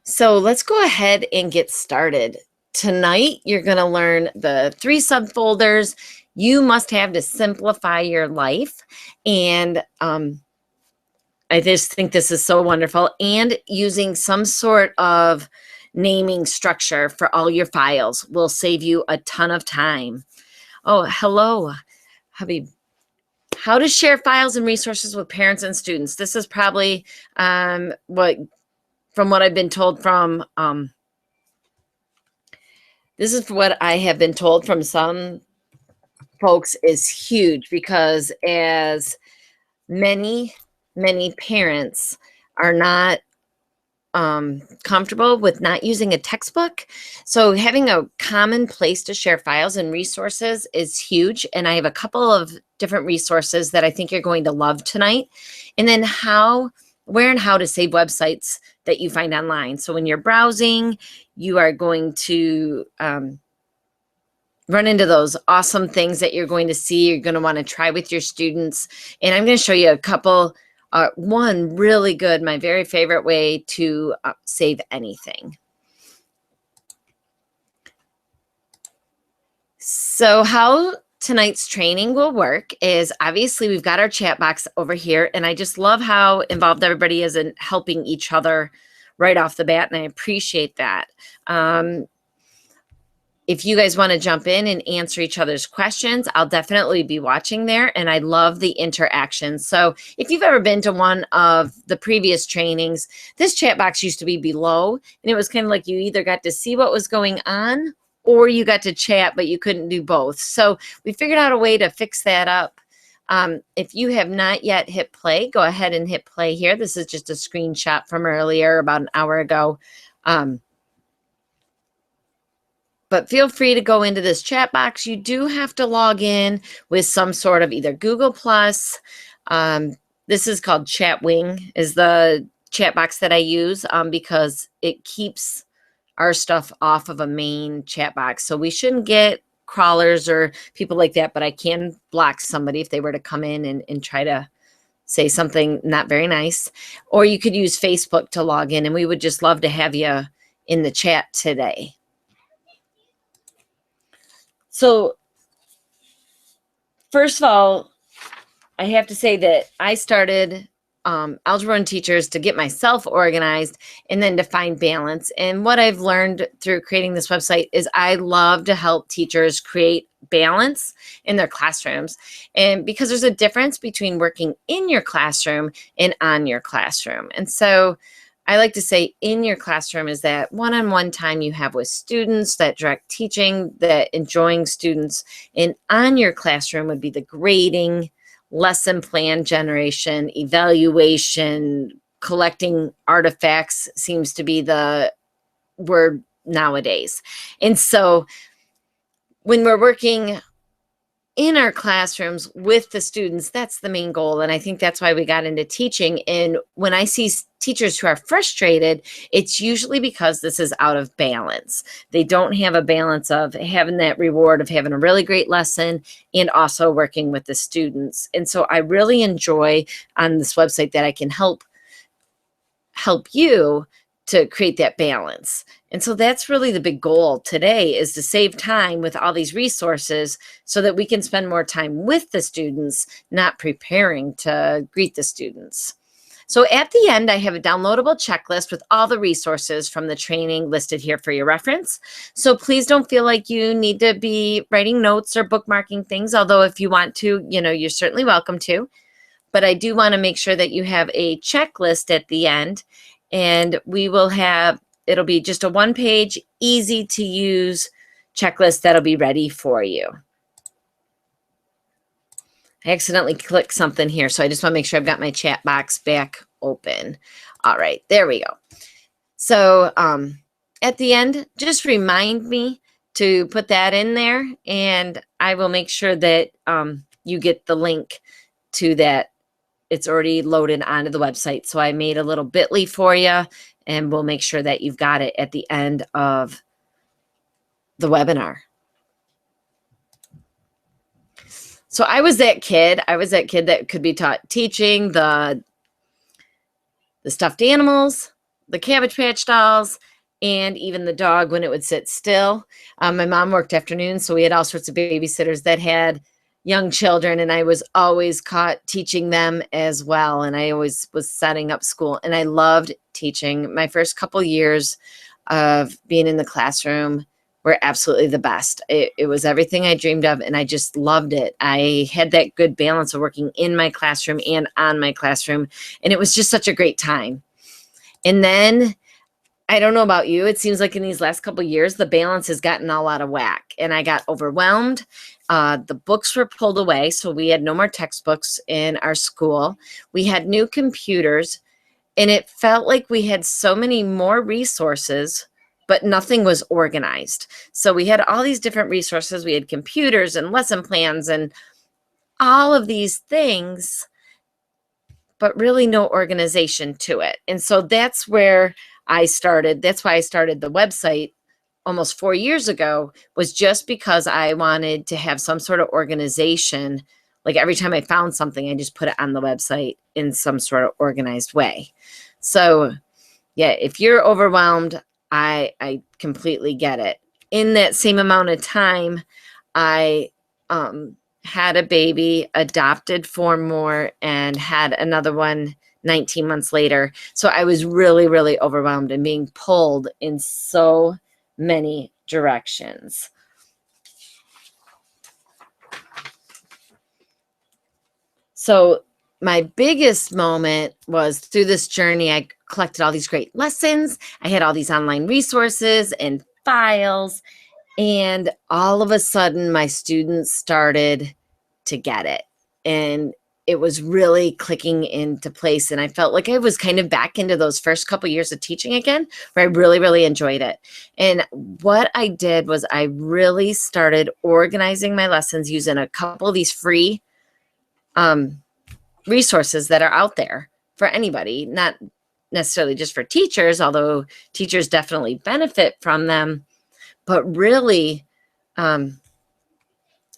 So let's go ahead and get started. Tonight, you're going to learn the 3 subfolders you must have to simplify your life. And I just think this is so wonderful. And using some sort of naming structure for all your files will save you a ton of time. Oh, hello, Habib. How to share files and resources with parents and students. This is probably from what I've been told from this is what I have been told from some folks is huge, because as many parents are not comfortable with not using a textbook. So having a common place to share files and resources is huge. And I have a couple of different resources that I think you're going to love tonight. And then where and how to save websites that you find online. So when you're browsing, you are going to run into those awesome things that you're going to see, you're going to want to try with your students. And I'm going to show you a couple. One really good, my very favorite way to save anything. So how tonight's training will work is, obviously we've got our chat box over here, and I just love how involved everybody is in helping each other right off the bat, and I appreciate that. If you guys want to jump in and answer each other's questions, I'll definitely be watching there, and I love the interaction. So if you've ever been to one of the previous trainings, this chat box used to be below, and it was kind of like you either got to see what was going on or you got to chat, but you couldn't do both. So we figured out a way to fix that up. If you have not yet hit play, go ahead and hit play here. This is just a screenshot from earlier, about an hour ago. But feel free to go into this chat box. You do have to log in with some sort of either Google Plus. This is called Chatwing, is the chat box that I use, because it keeps our stuff off of a main chat box. So we shouldn't get crawlers or people like that, but I can block somebody if they were to come in and try to say something not very nice. Or you could use Facebook to log in, and we would just love to have you in the chat today. So first of all, I have to say that I started Algebra and Teachers to get myself organized and then to find balance. And what I've learned through creating this website is I love to help teachers create balance in their classrooms. And because there's a difference between working in your classroom and on your classroom. And so I like to say in your classroom is that one-on-one time you have with students, that direct teaching, that enjoying students. And on your classroom would be the grading, lesson plan generation, evaluation, collecting artifacts seems to be the word nowadays. And so when we're working in our classrooms with the students, that's the main goal. And I think that's why we got into teaching. And when I see teachers who are frustrated, it's usually because this is out of balance. They don't have a balance of having that reward of having a really great lesson and also working with the students. And so I really enjoy on this website that I can help you to create that balance. And so that's really the big goal today, is to save time with all these resources so that we can spend more time with the students, not preparing to greet the students. So at the end, I have a downloadable checklist with all the resources from the training listed here for your reference. So please don't feel like you need to be writing notes or bookmarking things, although if you want to, you're certainly welcome to. But I do want to make sure that you have a checklist at the end, and it'll be just a one-page, easy to use checklist that'll be ready for you. I accidentally clicked something here, so I just want to make sure I've got my chat box back open. All right, there we go. So at the end, just remind me to put that in there, and I will make sure that you get the link to that. It's already loaded onto the website. So I made a little bit.ly for you, and we'll make sure that you've got it at the end of the webinar. So I was that kid that could be taught teaching the stuffed animals, the Cabbage Patch dolls, and even the dog when it would sit still. My mom worked afternoons, so we had all sorts of babysitters that had young children, and I was always caught teaching them as well. And I always was setting up school, and I loved teaching. My first couple years of being in the classroom were absolutely the best. It was everything I dreamed of, and I just loved it. I had that good balance of working in my classroom and on my classroom, and it was just such a great time. And then I don't know about you, it seems like in these last couple of years, the balance has gotten all out of whack, and I got overwhelmed. The books were pulled away, so we had no more textbooks in our school. We had new computers, and it felt like we had so many more resources, but nothing was organized. So we had all these different resources. We had computers and lesson plans and all of these things, but really no organization to it. And so that's where I started. That's why I started the website almost 4 years ago, was just because I wanted to have some sort of organization. Like every time I found something, I just put it on the website in some sort of organized way. So yeah, if you're overwhelmed, I completely get it. In that same amount of time, I had a baby, adopted 4 more, and had another one 19 months later. So I was really, really overwhelmed and being pulled in so many directions. So my biggest moment was through this journey. I collected all these great lessons. I had all these online resources and files, and all of a sudden my students started to get it. And it was really clicking into place. And I felt like I was kind of back into those first couple years of teaching again, where I really, really enjoyed it. And what I did was I really started organizing my lessons using a couple of these free resources that are out there for anybody, not necessarily just for teachers, although teachers definitely benefit from them, but really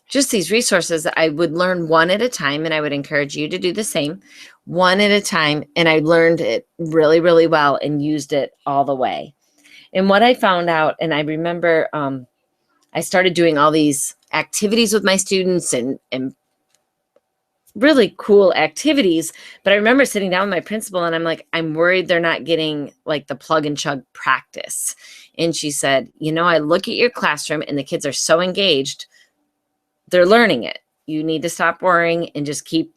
just these resources. I would learn one at a time, and I would encourage you to do the same, one at a time. And I learned it really, really well and used it all the way. And what I found out, and I remember I started doing all these activities with my students and really cool activities. But I remember sitting down with my principal, and I'm like, I'm worried they're not getting like the plug and chug practice. And she said, I look at your classroom and the kids are so engaged. They're learning it. You need to stop worrying and just keep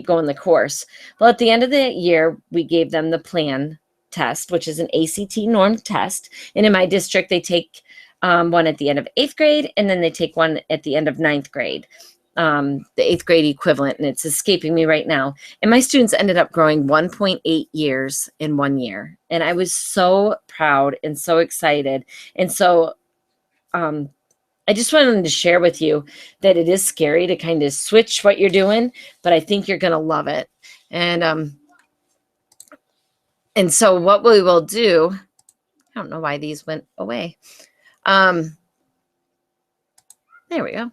going the course. Well, at the end of the year, we gave them the plan test, which is an ACT norm test. And in my district, they take one at the end of 8th grade, and then they take one at the end of 9th grade, the 8th grade equivalent, and it's escaping me right now. And my students ended up growing 1.8 years in 1 year. And I was so proud and so excited. And so I just wanted to share with you that it is scary to kind of switch what you're doing, but I think you're going to love it. And so what we will do, I don't know why these went away. There we go.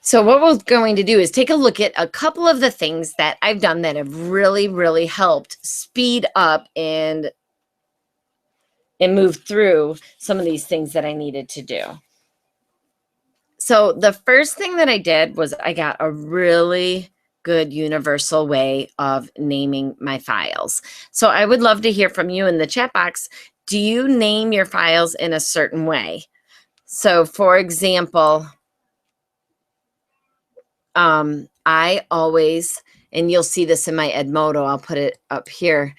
So what we're going to do is take a look at a couple of the things that I've done that have really, really helped speed up and move through some of these things that I needed to do. So the first thing that I did was I got a really good universal way of naming my files. So I would love to hear from you in the chat box. Do you name your files in a certain way? So for example, I always, and you'll see this in my Edmodo, I'll put it up here.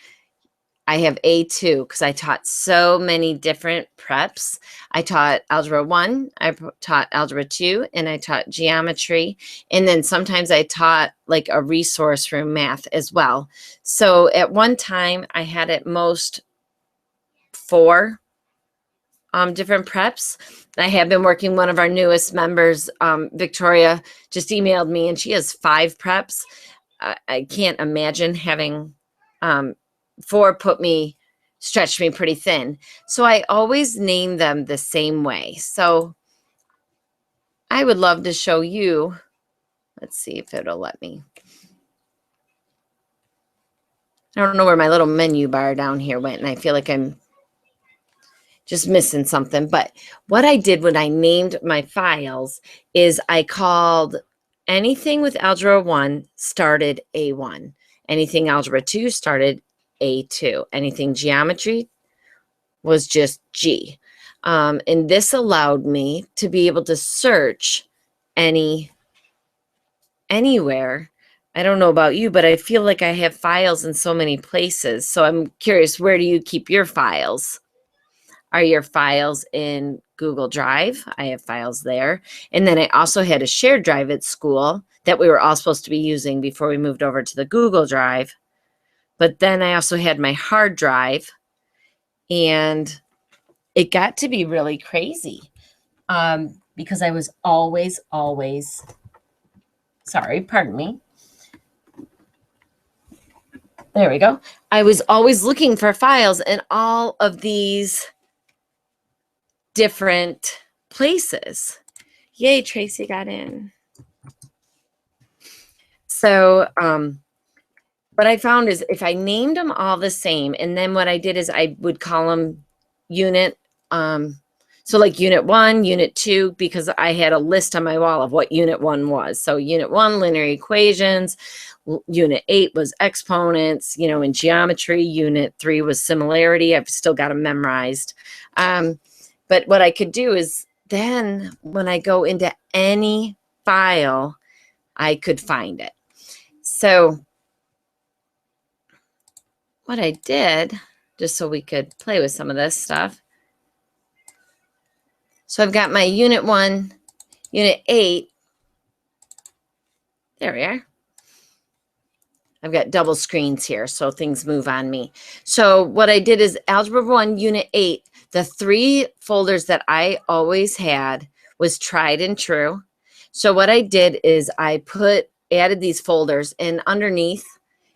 I have A2 because I taught so many different preps. I taught Algebra 1, I taught Algebra 2, and I taught geometry. And then sometimes I taught like a resource room math as well. So at one time I had at most 4 different preps. I have been working, one of our newest members, Victoria, just emailed me, and she has 5 preps. I can't imagine having 4 stretched me pretty thin. So I always name them the same way. So I would love to show you. Let's see if it'll let me. I don't know where my little menu bar down here went, and I feel like I'm just missing something. But what I did when I named my files is I called anything with Algebra 1 started A1. Anything Algebra 2 started A2. Anything geometry was just G. And this allowed me to be able to search anywhere. I don't know about you, but I feel like I have files in so many places. So I'm curious, where do you keep your files? Are your files in Google Drive? I have files there. And then I also had a shared drive at school that we were all supposed to be using before we moved over to the Google Drive. But then I also had my hard drive, and it got to be really crazy because I was always, sorry, pardon me. There we go. I was always looking for files in all of these different places. Yay, Tracy got in. So what I found is if I named them all the same, and then what I did is I would call them unit, so like unit 1, unit 2, because I had a list on my wall of what unit 1 was. So unit 1, linear equations, unit 8 was exponents, you know, in geometry, unit 3 was similarity. I've still got them memorized. But what I could do is then when I go into any file, I could find it. So what I did, just so we could play with some of this stuff. So I've got my unit 1, unit 8. There we are. I've got double screens here, so things move on me. So what I did is Algebra 1, Unit 8, the 3 folders that I always had was tried and true. So what I did is I added these folders, and underneath,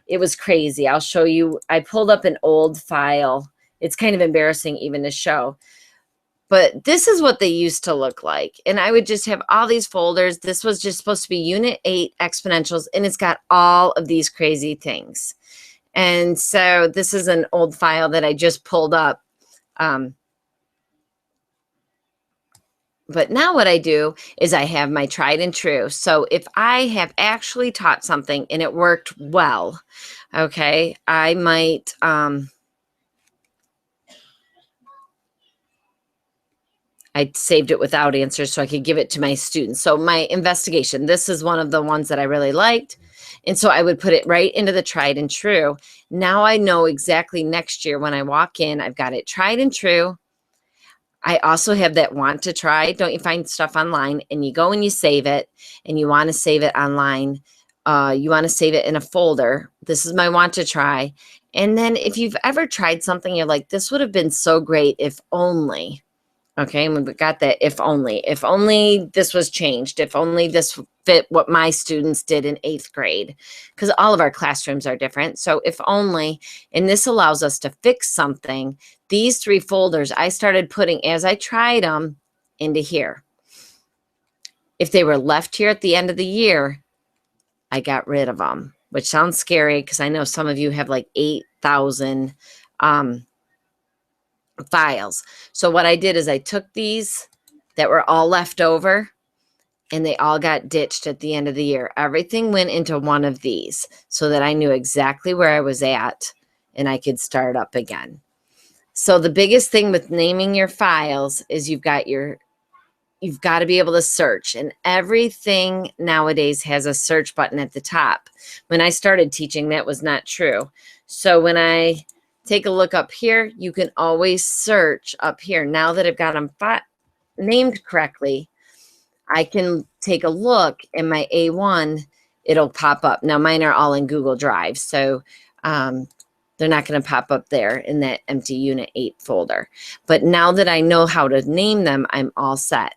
it was crazy. I'll show you. I pulled up an old file. It's kind of embarrassing even to show. But this is what they used to look like. And I would just have all these folders. This was just supposed to be Unit 8 exponentials, and it's got all of these crazy things. And so this is an old file that I just pulled up. But now what I do is I have my tried and true. So if I have actually taught something and it worked well, okay, I might... I saved it without answers so I could give it to my students. So my investigation, this is one of the ones that I really liked. And so I would put it right into the tried and true. Now I know exactly next year when I walk in, I've got it tried and true. I also have that want to try. Don't you find stuff online and you go and you save it and you want to save it online. You want to save it in a folder. This is my want to try. And then if you've ever tried something, you're like, this would have been so great if only. Okay, and we've got that if only this was changed, if only this fit what my students did in 8th grade, because all of our classrooms are different. So if only, and this allows us to fix something. These 3 folders I started putting as I tried them into here. If they were left here at the end of the year, I got rid of them, which sounds scary because I know some of you have like 8,000 files. So what I did is I took these that were all left over and they all got ditched at the end of the year. Everything went into one of these so that I knew exactly where I was at and I could start up again. So the biggest thing with naming your files is you've got to be able to search, and everything nowadays has a search button at the top. When I started teaching, that was not true. So when I take a look up here, you can always search up here. Now that I've got them named correctly, I can take a look in my A1, it'll pop up. Now mine are all in Google Drive, so they're not going to pop up there in that empty Unit 8 folder. But now that I know how to name them, I'm all set.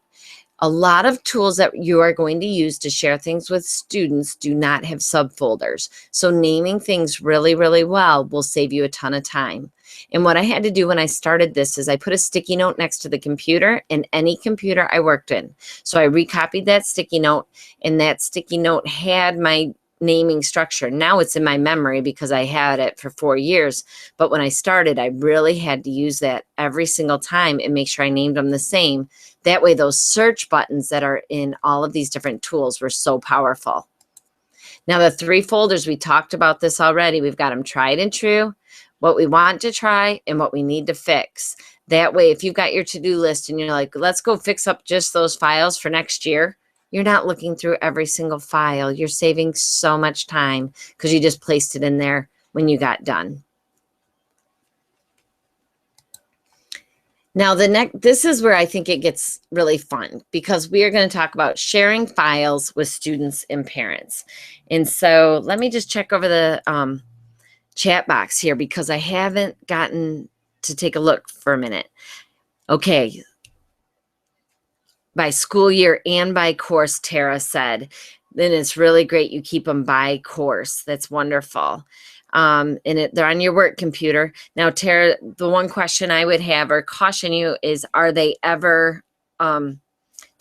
A lot of tools that you are going to use to share things with students do not have subfolders. So naming things really, really well will save you a ton of time. And what I had to do when I started this is I put a sticky note next to the computer in any computer I worked in. So I recopied that sticky note, and that sticky note had my naming structure. Now it's in my memory because I had it for 4 years. But when I started, I really had to use that every single time and make sure I named them the same. That way, those search buttons that are in all of these different tools were so powerful. Now, the 3 folders, we talked about this already. We've got them tried and true, what we want to try, and what we need to fix. That way, if you've got your to-do list and you're like, let's go fix up just those files for next year, you're not looking through every single file. You're saving so much time because you just placed it in there when you got done. Now, this is where I think it gets really fun because we are going to talk about sharing files with students and parents. And so let me just check over the chat box here because I haven't gotten to take a look for a minute. Okay. By school year and by course, Tara said. Then it's really great you keep them by course. That's wonderful. And they're on your work computer. Now, Tara, the one question I would have or caution you is, are they ever, do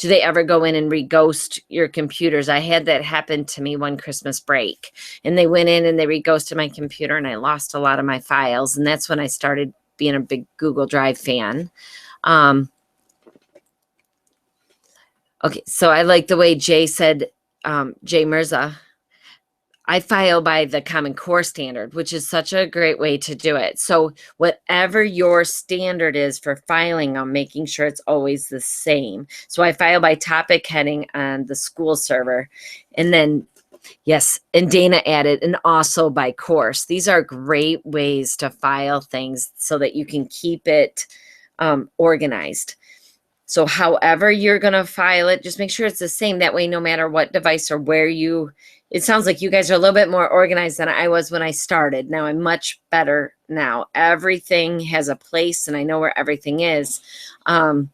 they ever go in and re-ghost your computers? I had that happen to me one Christmas break. And they went in and they re-ghosted my computer and I lost a lot of my files. And that's when I started being a big Google Drive fan. Okay, so I like the way Jay said, Jay Mirza, I file by the Common Core standard, which is such a great way to do it. So whatever your standard is for filing, I'm making sure it's always the same. So I file by topic heading on the school server. And then, yes, and Dana added, and also by course. These are great ways to file things so that you can keep it organized. So however you're going to file it, just make sure it's the same. That way, no matter what device or where it sounds like you guys are a little bit more organized than I was when I started. Now I'm much better now. Everything has a place and I know where everything is. But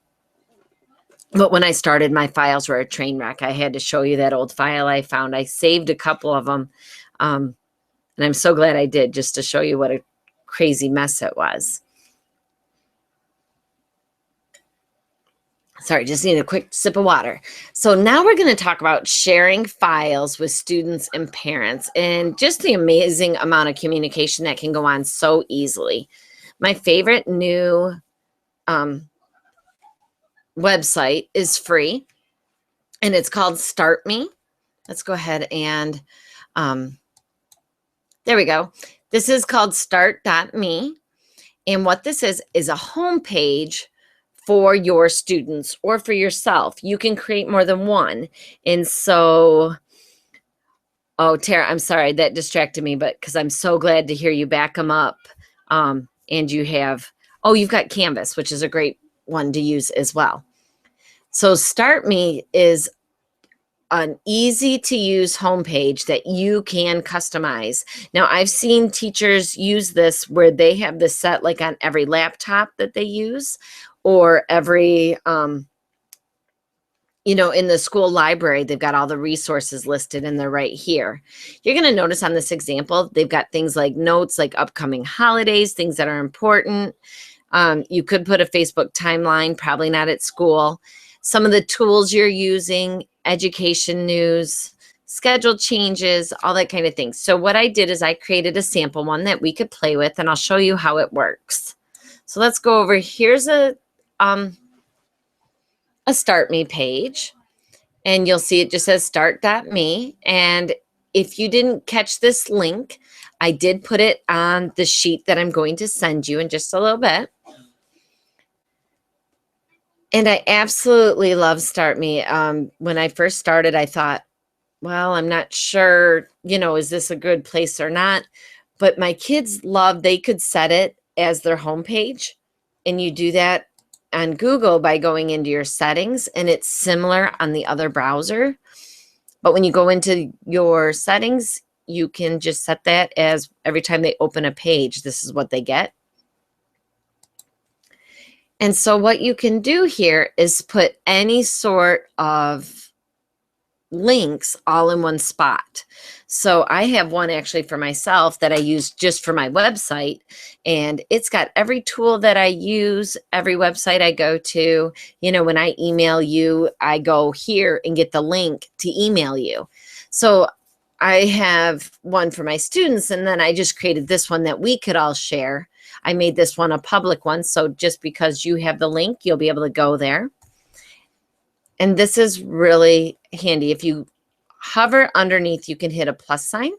when I started, my files were a train wreck. I had to show you that old file I found. I saved a couple of them. And I'm so glad I did, just to show you what a crazy mess it was. Sorry, just need a quick sip of water. So now we're going to talk about sharing files with students and parents and just the amazing amount of communication that can go on so easily. My favorite new website is free and it's called Start Me. Let's go ahead and there we go. This is called start.me. And what this is a homepage for your students or for yourself. You can create more than one. And so, oh, Tara, I'm sorry, that distracted me, but because I'm so glad to hear you back them up. And you have, you've got Canvas, which is a great one to use as well. So Start Me is an easy to use homepage that you can customize. Now, I've seen teachers use this where they have this set like on every laptop that they use, or every, in the school library, they've got all the resources listed and they're right here. You're going to notice on this example, they've got things like notes, like upcoming holidays, things that are important. You could put a Facebook timeline, probably not at school. Some of the tools you're using, education news, schedule changes, all that kind of thing. So what I did is I created a sample one that we could play with, and I'll show you how it works. So let's go over. Here's a Start Me page, and you'll see it just says start.me. And if you didn't catch this link, I did put it on the sheet that I'm going to send you in just a little bit. And I absolutely love Start Me. When I first started, I thought, well, I'm not sure, is this a good place or not? But my kids they could set it as their homepage. And you do that on Google by going into your settings, and it's similar on the other browser. But when you go into your settings, you can just set that as every time they open a page, this is what they get. And so what you can do here is put any sort of links all in one spot. So I have one actually for myself that I use just for my website, and it's got every tool that I use, every website I go to. When I email you, I go here and get the link to email you. So I have one for my students, and then I just created this one that we could all share. I made this one a public one, so just because you have the link, you'll be able to go there. And this is really handy. If you hover underneath, you can hit a plus sign.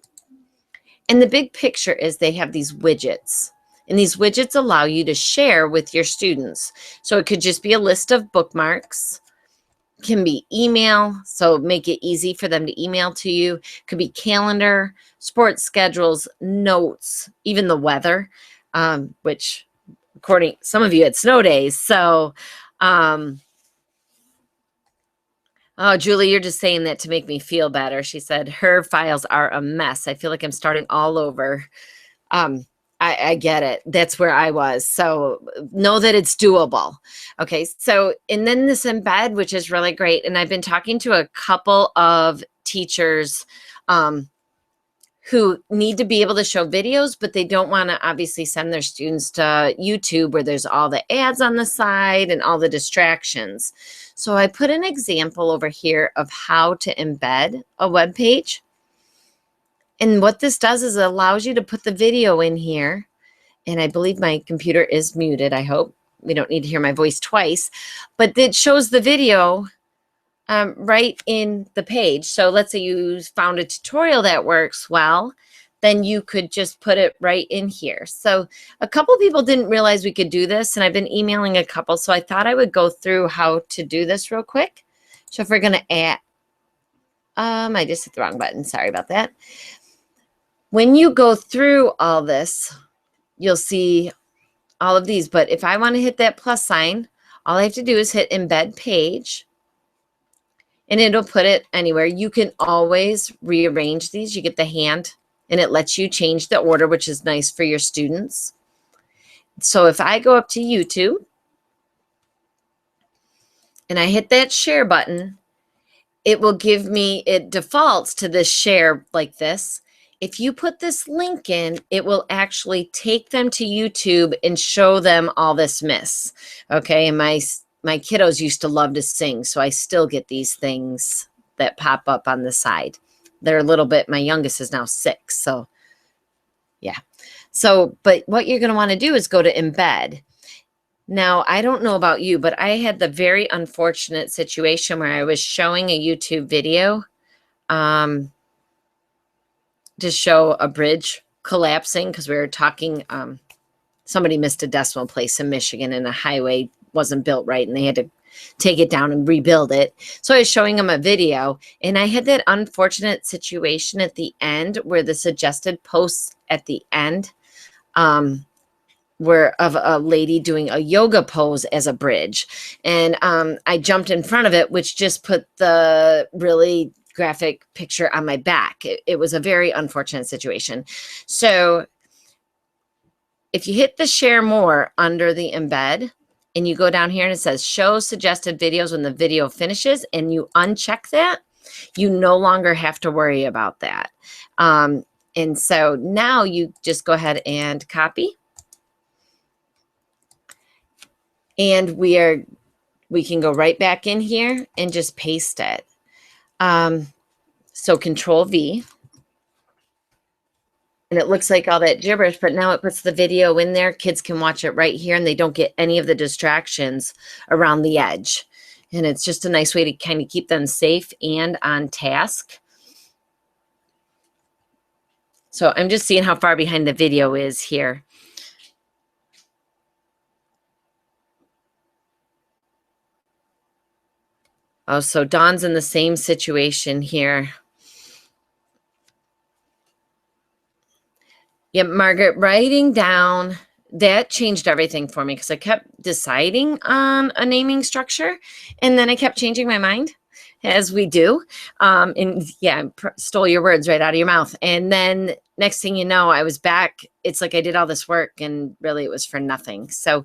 And the big picture is they have these widgets. And these widgets allow you to share with your students. So it could just be a list of bookmarks. Can be email, so make it easy for them to email to you. Could be calendar, sports schedules, notes, even the weather, which according some of you had snow days. So, oh, Julie, you're just saying that to make me feel better. She said her files are a mess. I feel like I'm starting all over. I get it. That's where I was. So know that it's doable. Okay. So, and then this embed, which is really great. And I've been talking to a couple of teachers who need to be able to show videos, but they don't want to obviously send their students to YouTube where there's all the ads on the side and all the distractions. So I put an example over here of how to embed a web page. And what this does is it allows you to put the video in here. And I believe my computer is muted. I hope we don't need to hear my voice twice. But it shows the video right in the page. So let's say you found a tutorial that works well. Then you could just put it right in here. So a couple people didn't realize we could do this. And I've been emailing a couple. So I thought I would go through how to do this real quick. So if we're going to add, I just hit the wrong button. Sorry about that. When you go through all this, you'll see all of these. But if I want to hit that plus sign, all I have to do is hit embed page. And it'll put it anywhere. You can always rearrange these. You get the hand, and it lets you change the order, which is nice for your students. So if I go up to YouTube, and I hit that share button, it will give me, it defaults to this share like this. If you put this link in, it will actually take them to YouTube and show them all this miss. Okay, and my kiddos used to love to sing, so I still get these things that pop up on the side. They're a little bit, my youngest is now 6, so yeah. So, but what you're going to want to do is go to embed. Now, I don't know about you, but I had the very unfortunate situation where I was showing a YouTube video to show a bridge collapsing because we were talking, somebody missed a decimal place in Michigan and a highway wasn't built right and they had to take it down and rebuild it. So I was showing them a video and I had that unfortunate situation at the end where the suggested posts at the end were of a lady doing a yoga pose as a bridge. And I jumped in front of it, which just put the really graphic picture on my back. It was a very unfortunate situation. So if you hit the share more under the embed and you go down here and it says show suggested videos when the video finishes and you uncheck that, you no longer have to worry about that. And so now you just go ahead and copy. And we can go right back in here and just paste it. So Control V, and it looks like all that gibberish, but now it puts the video in there. Kids can watch it right here and they don't get any of the distractions around the edge. And it's just a nice way to kind of keep them safe and on task. So I'm just seeing how far behind the video is here. Oh, so Dawn's in the same situation here. Yep, Margaret, writing down, that changed everything for me because I kept deciding on a naming structure and then I kept changing my mind, as we do. And yeah, stole your words right out of your mouth. And then next thing you know, I was back. It's like I did all this work and really it was for nothing. So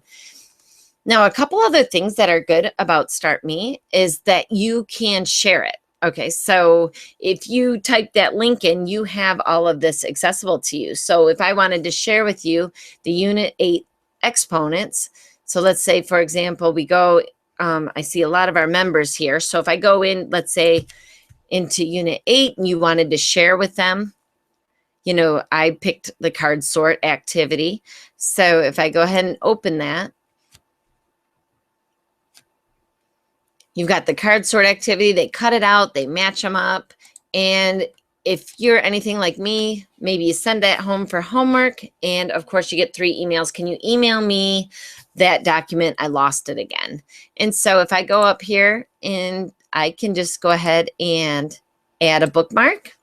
now a couple other things that are good about Start Me is that you can share it. Okay, so if you type that link in, you have all of this accessible to you. So if I wanted to share with you the Unit 8 exponents, so let's say, for example, we go, I see a lot of our members here. So if I go in, let's say into Unit 8 and you wanted to share with them, you know, I picked the card sort activity. So if I go ahead and open that, you've got the card sort activity. They cut it out, they match them up. And if you're anything like me, maybe you send that home for homework. And of course, you get 3 emails. Can you email me that document? I lost it again. And so if I go up here and I can just go ahead and add a bookmark,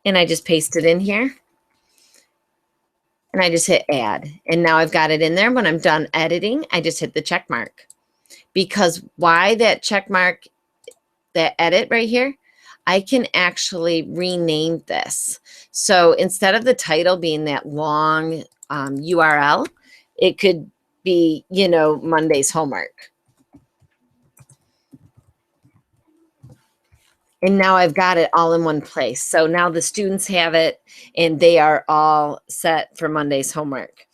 and I just paste it in here. And I just hit add. And now I've got it in there. When I'm done editing, I just hit the check mark. Because why that check mark, that edit right here, I can actually rename this. So instead of the title being that long URL, it could be, you know, Monday's homework. And now I've got it all in one place. So now the students have it and they are all set for Monday's homework.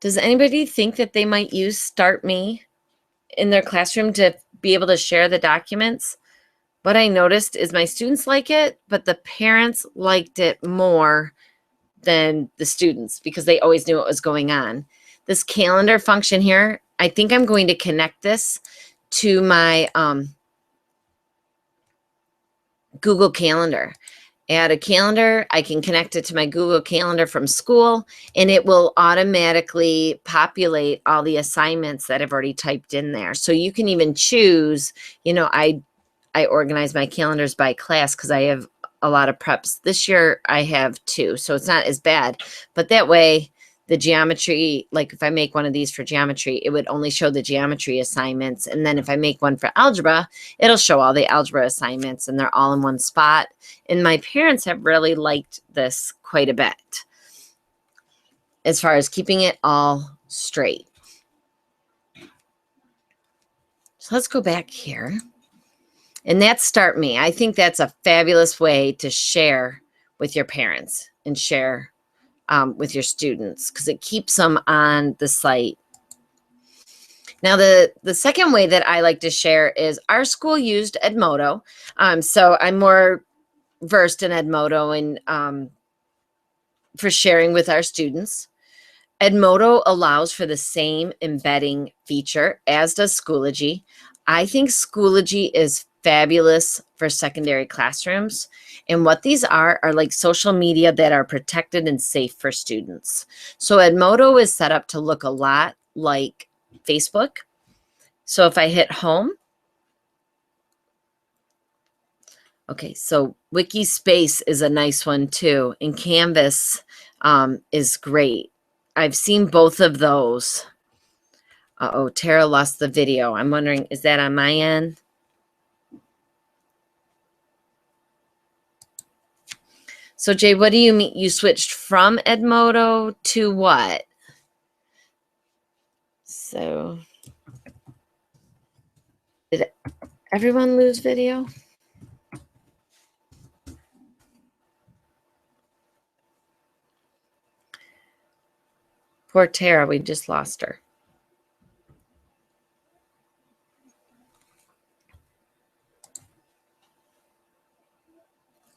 Does anybody think that they might use Start Me in their classroom to be able to share the documents? What I noticed is my students like it, but the parents liked it more than the students because they always knew what was going on. This calendar function here, I think I'm going to connect this to my Google Calendar. Add a calendar, I can connect it to my Google Calendar from school, and it will automatically populate all the assignments that I've already typed in there. So you can even choose, you know, I organize my calendars by class because I have a lot of preps. This year I have 2, so it's not as bad. But that way, the geometry, like if I make one of these for geometry, it would only show the geometry assignments. And then if I make one for algebra, it'll show all the algebra assignments and they're all in one spot. And my parents have really liked this quite a bit as far as keeping it all straight. So let's go back here. And that's Start Me. I think that's a fabulous way to share with your parents and share with your students because it keeps them on the site. Now, the second way that I like to share is our school used Edmodo. So I'm more versed in Edmodo and for sharing with our students. Edmodo allows for the same embedding feature as does Schoology. I think Schoology is fabulous for secondary classrooms. And what these are like social media that are protected and safe for students. So Edmodo is set up to look a lot like Facebook. So if I hit home, okay, so Wikispace is a nice one too. And Canvas is great. I've seen both of those. Uh-oh, Tara lost the video. I'm wondering, is that on my end? So Jay, what do you mean? You switched from Edmodo to what? So did everyone lose video? Poor Tara, we just lost her.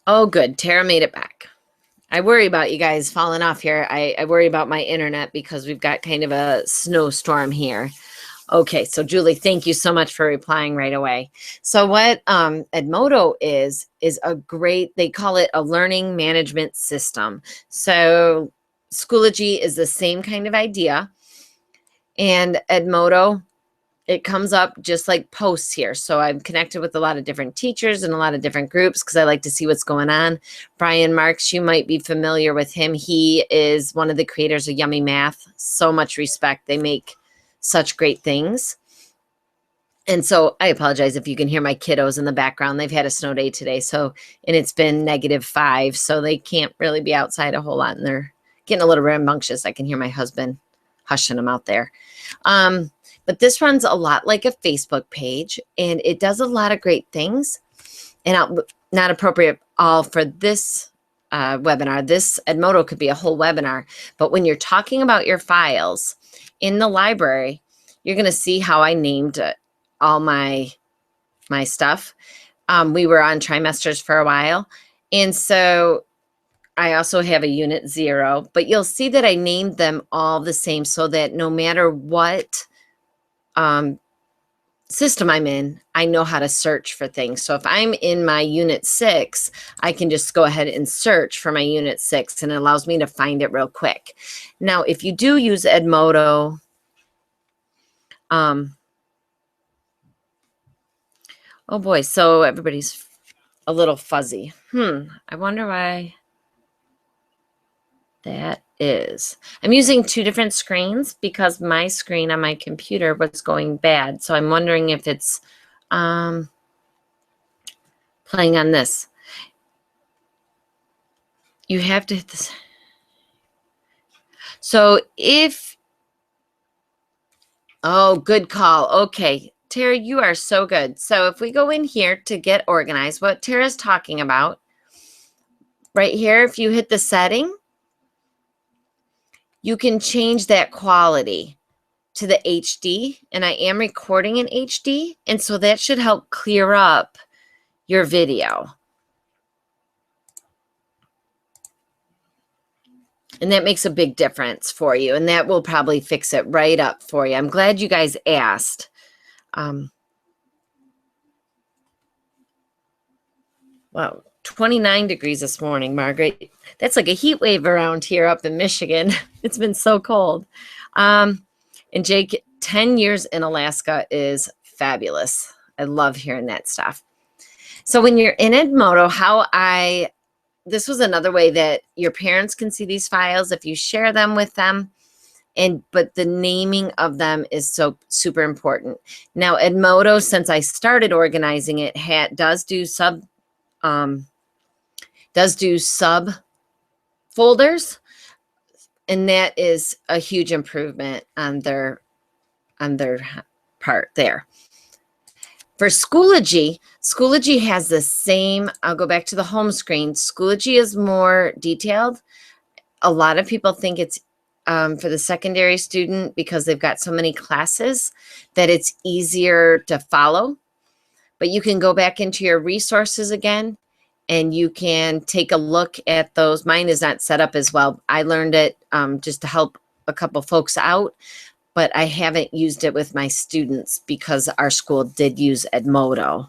Oh, good. Tara made it back. I worry about you guys falling off here. I worry about my internet because we've got kind of a snowstorm here. Okay, so Julie, thank you so much for replying right away. So what Edmodo is a great, they call it a learning management system. So Schoology is the same kind of idea. And Edmodo, it comes up just like posts here. So I'm connected with a lot of different teachers and a lot of different groups because I like to see what's going on. Brian Marks, you might be familiar with him. He is one of the creators of Yummy Math. So much respect. They make such great things. And so I apologize if you can hear my kiddos in the background. They've had a snow day today. So, and it's been -5. So they can't really be outside a whole lot and they're getting a little rambunctious. I can hear my husband hushing them out there. But this runs a lot like a Facebook page, and it does a lot of great things. And not appropriate all for this webinar. This Edmodo could be a whole webinar. But when you're talking about your files in the library, you're going to see how I named all my my stuff. We were on trimesters for a while. And so I also have a unit 0, but you'll see that I named them all the same so that no matter what system I'm in, I know how to search for things. So if I'm in my unit 6, I can just go ahead and search for my unit 6, and it allows me to find it real quick. Now, if you do use Edmodo, oh boy, so everybody's a little fuzzy. I wonder why that is. I'm using 2 different screens because my screen on my computer was going bad. So I'm wondering if it's playing on this. You have to hit this. So if, oh, good call. Okay, Tara, you are so good. So if we go in here to get organized, what Tara's talking about, right here, if you hit the setting, you can change that quality to the HD, and I am recording in HD, and so that should help clear up your video. And that makes a big difference for you, and that will probably fix it right up for you. I'm glad you guys asked. Wow, 29 degrees this morning, Margaret. That's like a heat wave around here up in Michigan. It's been so cold. And Jake, 10 years in Alaska is fabulous. I love hearing that stuff. So when you're in Edmodo, this was another way that your parents can see these files if you share them with them. But the naming of them is so super important. Now, Edmodo, since I started organizing it, does do sub folders, and that is a huge improvement on their part there. For Schoology, Schoology has the same. I'll go back to the home screen. Schoology is more detailed. A lot of people think it's for the secondary student because they've got so many classes that it's easier to follow. But you can go back into your resources again, and you can take a look at those. Mine is not set up as well. I learned it just to help a couple folks out, but I haven't used it with my students because our school did use Edmodo.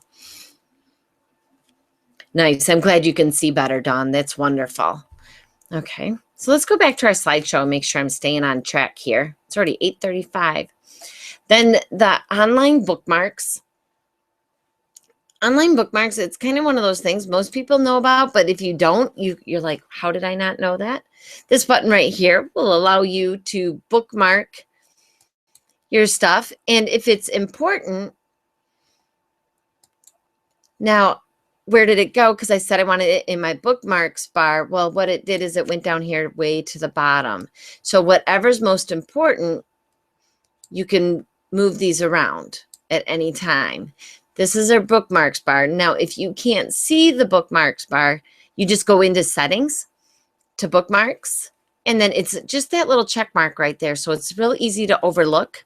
Nice. I'm glad you can see better, Dawn. That's wonderful. Okay. So let's go back to our slideshow and make sure I'm staying on track here. It's already 8:35. Then the online bookmarks. Online bookmarks, it's kind of one of those things most people know about, but if you don't, you're like, how did I not know that? This button right here will allow you to bookmark your stuff. And if it's important, now, where did it go? Because I said I wanted it in my bookmarks bar. Well, what it did is it went down here way to the bottom. So whatever's most important, you can move these around at any time. This is our bookmarks bar. Now, if you can't see the bookmarks bar, you just go into settings to bookmarks, and then it's just that little check mark right there. So it's real easy to overlook.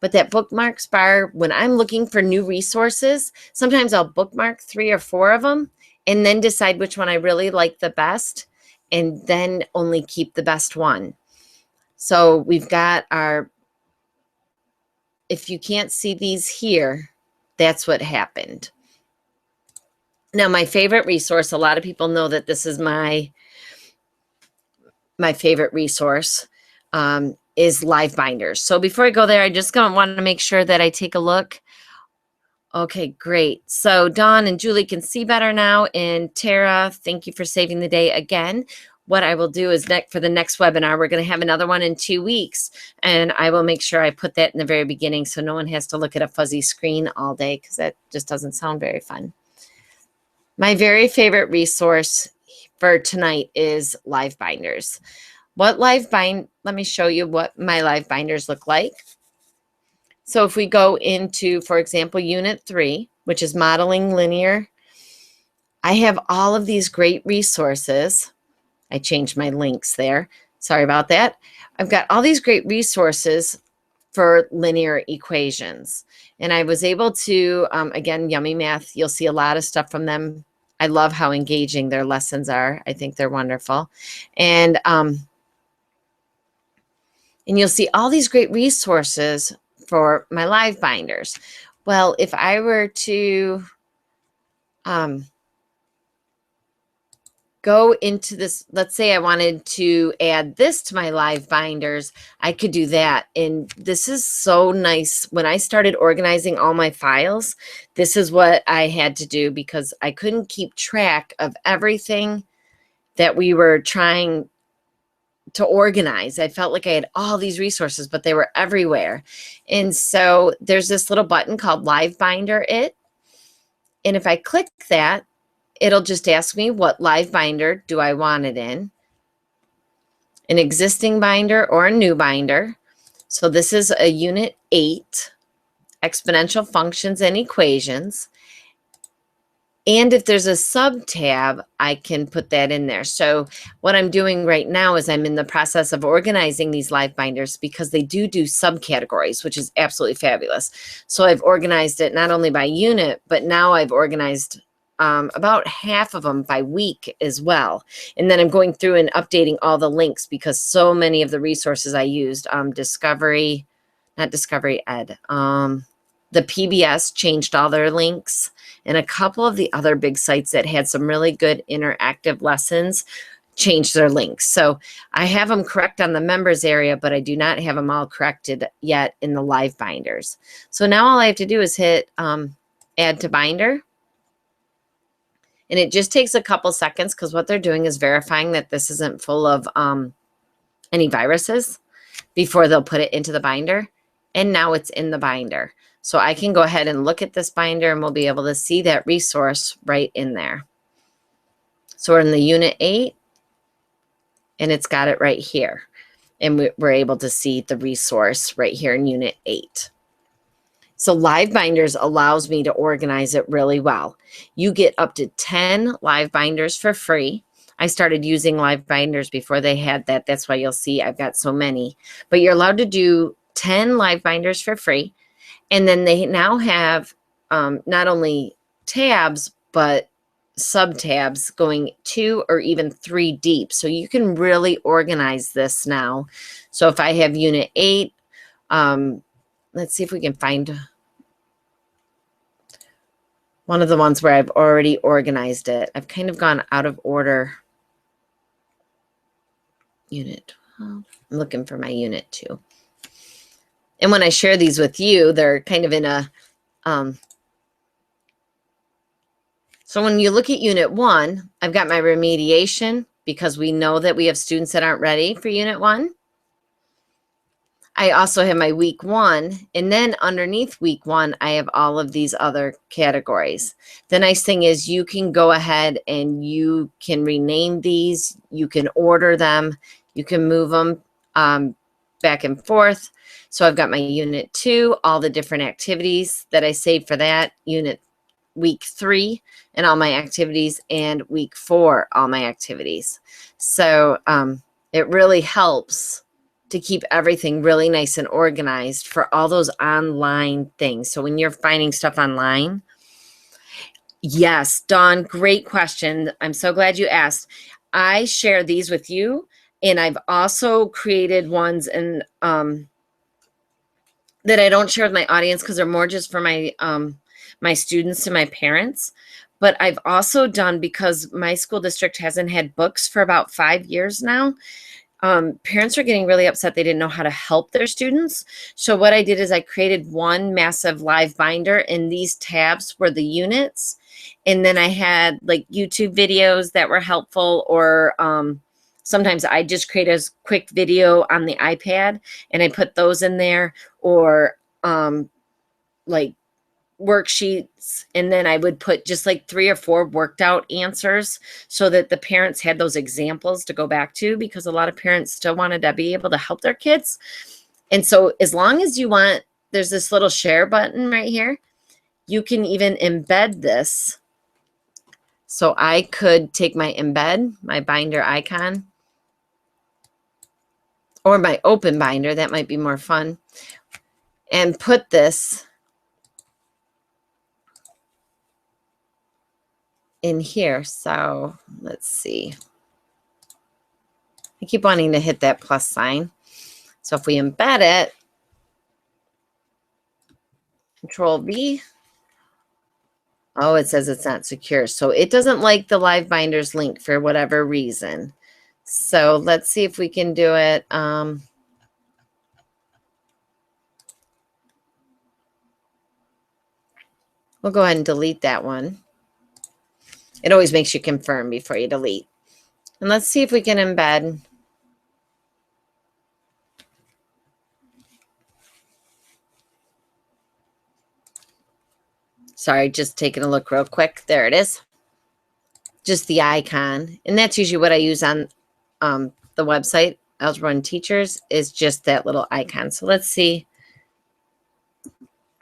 But that bookmarks bar, when I'm looking for new resources, sometimes I'll bookmark 3 or 4 of them and then decide which one I really like the best, and then only keep the best one. So we've got our, if you can't see these here, that's what happened. Now, my favorite resource, a lot of people know that this is my favorite resource, is Live Binders. So before I go there, I just want to make sure that I take a look. Okay, great. So Dawn and Julie can see better now. And Tara, thank you for saving the day again. What I will do is for the next webinar, we're going to have another one in 2 weeks. And I will make sure I put that in the very beginning so no one has to look at a fuzzy screen all day, because that just doesn't sound very fun. My very favorite resource for tonight is Live Binders. Let me show you what my Live Binders look like. So if we go into, for example, Unit 3, which is Modeling Linear, I have all of these great resources. I changed my links there. Sorry about that. I've got all these great resources for linear equations. And I was able to, again, Yummy Math, you'll see a lot of stuff from them. I love how engaging their lessons are. I think they're wonderful. And you'll see all these great resources for my live binders. Well, if I were to go into this, let's say I wanted to add this to my live binders, I could do that. And this is so nice. When I started organizing all my files, this is what I had to do because I couldn't keep track of everything that we were trying to organize. I felt like I had all these resources, but they were everywhere. And so there's this little button called Live Binder It. And if I click that, it'll just ask me what live binder do I want it in, an existing binder or a new binder. So this is a Unit 8, Exponential Functions and Equations. And if there's a sub-tab, I can put that in there. So what I'm doing right now is I'm in the process of organizing these live binders because they do subcategories, which is absolutely fabulous. So I've organized it not only by unit, but now I've organized about half of them by week as well. And then I'm going through and updating all the links because so many of the resources I used, Discovery, not Discovery Ed, the PBS changed all their links, and a couple of the other big sites that had some really good interactive lessons changed their links. So I have them correct on the members area, but I do not have them all corrected yet in the live binders. So now all I have to do is hit add to binder. And it just takes a couple seconds because what they're doing is verifying that this isn't full of any viruses before they'll put it into the binder. And now it's in the binder. So I can go ahead and look at this binder and we'll be able to see that resource right in there. So we're in the Unit 8 and it's got it right here. And we're able to see the resource right here in Unit 8. So live binders allows me to organize it really well. You get up to 10 live binders for free. I started using live binders before they had that. That's why you'll see I've got so many. But you're allowed to do 10 live binders for free. And then they now have not only tabs, but sub-tabs going 2 or even 3 deep. So you can really organize this now. So if I have Unit 8, let's see if we can find one of the ones where I've already organized it. I've kind of gone out of order. Unit 12. I'm looking for my Unit 2. And when I share these with you, they're kind of in a, so when you look at Unit 1, I've got my remediation because we know that we have students that aren't ready for Unit 1. I also have my week 1, and then underneath week 1, I have all of these other categories. The nice thing is you can go ahead and you can rename these, you can order them, you can move them back and forth. So I've got my Unit 2, all the different activities that I saved for that, Unit week 3, and all my activities, and week 4, all my activities. So it really helps to keep everything really nice and organized for all those online things. So when you're finding stuff online, yes, Dawn, great question. I'm so glad you asked. I share these with you, and I've also created ones and that I don't share with my audience because they're more just for my my students and my parents. But I've also done, because my school district hasn't had books for about 5 years now, parents are getting really upset they didn't know how to help their students. So what I did is I created one massive live binder, and these tabs were the units. And then I had like YouTube videos that were helpful, or sometimes I just create a quick video on the iPad and I put those in there, or like worksheets, and then I would put just like 3 or 4 worked out answers so that the parents had those examples to go back to, because a lot of parents still wanted to be able to help their kids. And so as long as you want, there's this little share button right here. You can even embed this. So I could take my embed, my binder icon, or my open binder. That might be more fun. and put this in here. So let's see. I keep wanting to hit that plus sign. So if we embed it, Control V. Oh, it says it's not secure. So it doesn't like the Live Binders link for whatever reason. So let's see if we can do it. We'll go ahead and delete that one. It always makes you confirm before you delete. And let's see if we can embed. Sorry, just taking a look real quick. There it is. Just the icon. And that's usually what I use on the website, Algebra One Teachers, is just that little icon. So let's see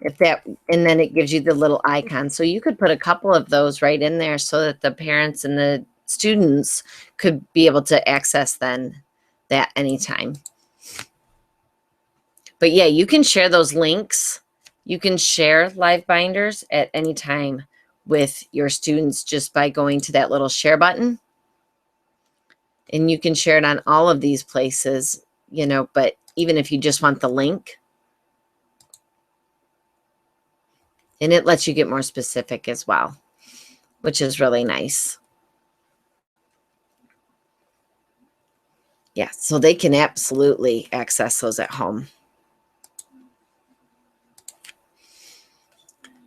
if that, and then it gives you the little icon. So you could put a couple of those right in there so that the parents and the students could be able to access then that anytime. But yeah, you can share those links. You can share Live Binders at any time with your students just by going to that little share button. And you can share it on all of these places, you know, but even if you just want the link, and it lets you get more specific as well, which is really nice. Yeah, so they can absolutely access those at home.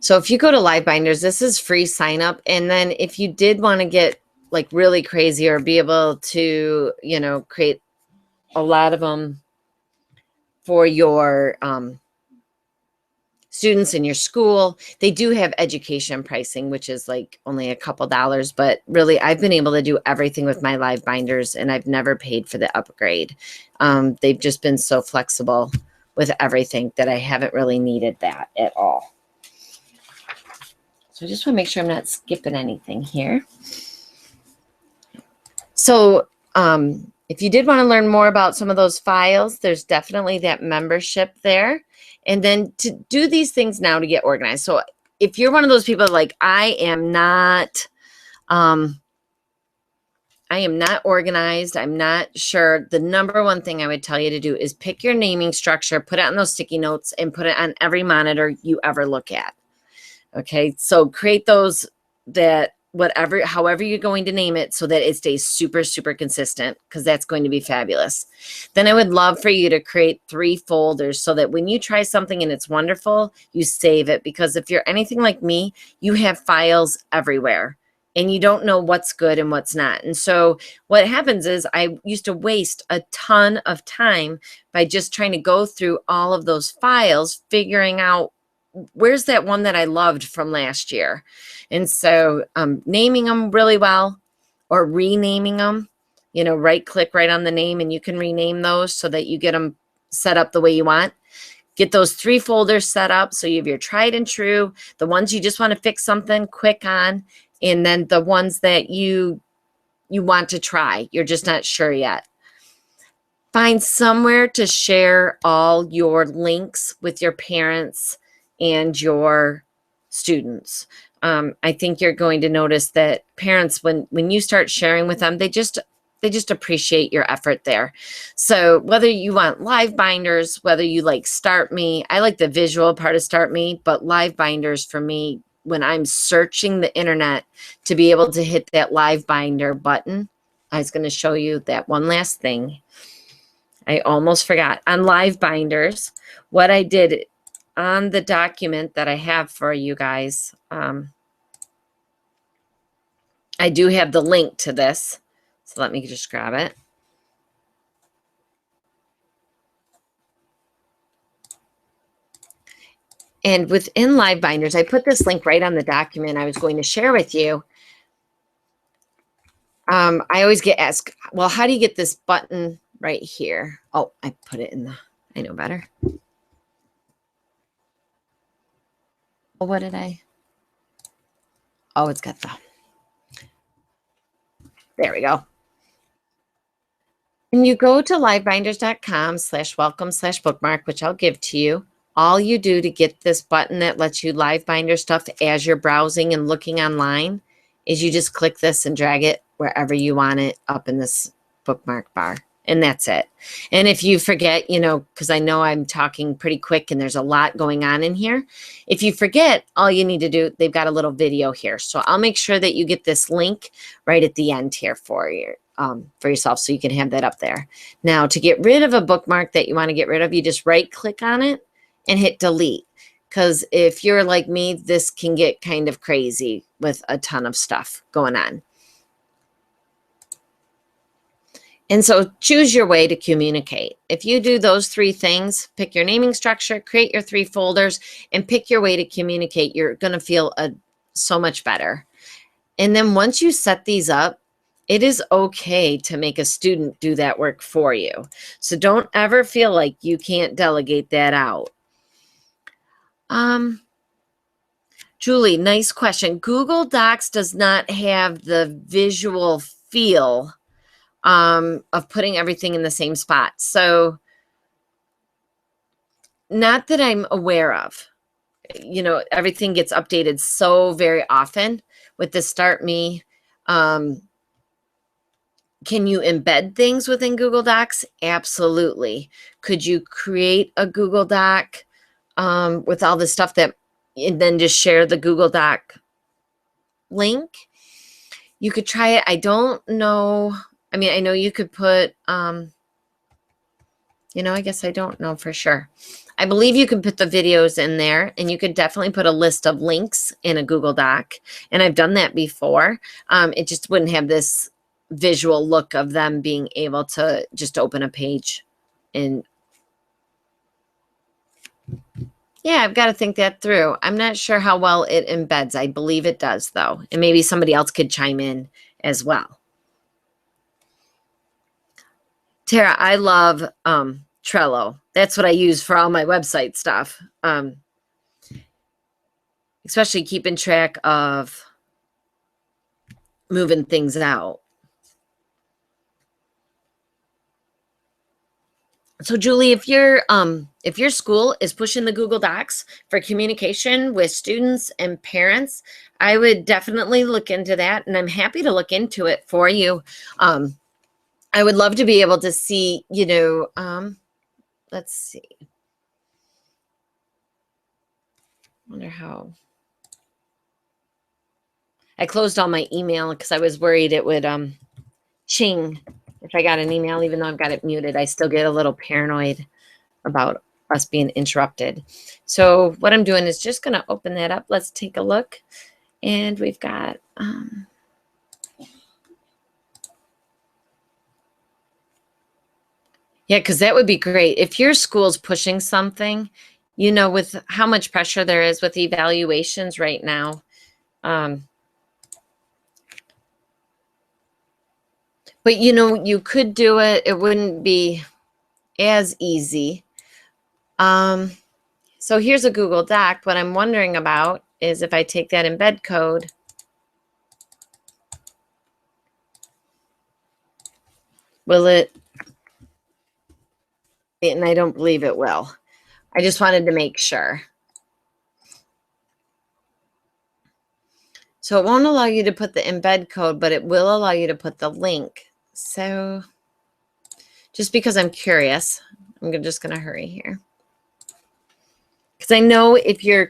So if you go to Live Binders, this is free sign up. And then if you did want to get like really crazy or be able to, you know, create a lot of them for your students in your school, they do have education pricing, which is like only a couple dollars. But really, I've been able to do everything with my Live Binders, and I've never paid for the upgrade. They've just been so flexible with everything that I haven't really needed that at all. So I just want to make sure I'm not skipping anything here. So if you did want to learn more about some of those files, there's definitely that membership there. And then to do these things now to get organized. So if you're one of those people like, I am not organized, I'm not sure, the number one thing I would tell you to do is pick your naming structure, put it on those sticky notes, and put it on every monitor you ever look at. Okay, so create those that whatever, however you're going to name it so that it stays super, super consistent, because that's going to be fabulous. Then I would love for you to create 3 folders so that when you try something and it's wonderful, you save it. Because if you're anything like me, you have files everywhere and you don't know what's good and what's not. And so what happens is I used to waste a ton of time by just trying to go through all of those files, figuring out where's that one that I loved from last year. And so naming them really well, or renaming them, you know, right click right on the name and you can rename those so that you get them set up the way you want. Get those 3 folders set up so you have your tried and true, the ones you just want to fix something quick on, and then the ones that you want to try, you're just not sure yet. Find somewhere to share all your links with your parents and your students. I think you're going to notice that parents, when you start sharing with them, they just appreciate your effort there. So whether you want Live Binders, whether you like Start Me, I like the visual part of Start Me, but Live Binders for me, when I'm searching the internet to be able to hit that Live Binder button, I was going to show you that one last thing. I almost forgot. On Live Binders, what I did on the document that I have for you guys, I do have the link to this. So let me just grab it. And within Live Binders, I put this link right on the document I was going to share with you. I always get asked, well, how do you get this button right here? Oh, I put it in the, I know better. Well, what did I? Oh, it's got the, there we go. And you go to livebinders.com/welcome/bookmark, which I'll give to you. All you do to get this button that lets you live bind your stuff as you're browsing and looking online is you just click this and drag it wherever you want it up in this bookmark bar. And that's it. And if you forget, you know, because I know I'm talking pretty quick and there's a lot going on in here. If you forget, all you need to do, they've got a little video here. So I'll make sure that you get this link right at the end here for yourself so you can have that up there. Now, to get rid of a bookmark that you want to get rid of, you just right click on it and hit delete. Because if you're like me, this can get kind of crazy with a ton of stuff going on. And so choose your way to communicate. If you do those three things, pick your naming structure, create your 3 folders, and pick your way to communicate, you're going to feel so much better. And then once you set these up, it is okay to make a student do that work for you. So don't ever feel like you can't delegate that out. Julie, nice question. Google Docs does not have the visual feel of putting everything in the same spot. So not that I'm aware of. You know, everything gets updated so very often with the Start Me. Can you embed things within Google Docs? Absolutely. Could you create a Google Doc with all the stuff that, and then just share the Google Doc link? You could try it. I don't know. I mean, I know you could put, you know, I guess I don't know for sure. I believe you can put the videos in there, and you could definitely put a list of links in a Google Doc. And I've done that before. It just wouldn't have this visual look of them being able to just open a page. And yeah, I've got to think that through. I'm not sure how well it embeds. I believe it does, though. And maybe somebody else could chime in as well. Tara, I love Trello. That's what I use for all my website stuff, especially keeping track of moving things out. So Julie, if your school is pushing the Google Docs for communication with students and parents, I would definitely look into that, and I'm happy to look into it for you. I would love to be able to see, you know, let's see. Wonder how. I closed all my email because I was worried it would ching if I got an email, even though I've got it muted. I still get a little paranoid about us being interrupted. So what I'm doing is just going to open that up. Let's take a look. And we've got yeah, because that would be great. If your school's pushing something, you know, with how much pressure there is with evaluations right now. But, you know, you could do it. It wouldn't be as easy. So here's a Google Doc. What I'm wondering about is if I take that embed code, will it? And I don't believe it will. I just wanted to make sure. So it won't allow you to put the embed code, but it will allow you to put the link. So just because I'm curious, I'm just going to hurry here. Because I know if you're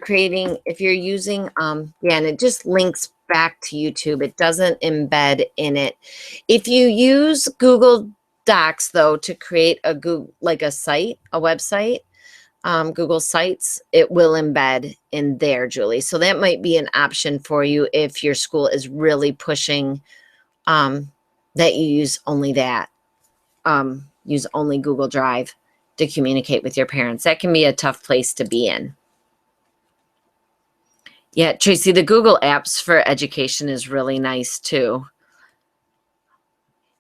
using, yeah, and it just links back to YouTube. It doesn't embed in it. If you use Google Docs, though, to create a website, Google Sites, it will embed in there, Julie. So that might be an option for you if your school is really pushing that you use only that. Use only Google Drive to communicate with your parents. That can be a tough place to be in. Yeah, Tracy, the Google Apps for Education is really nice too.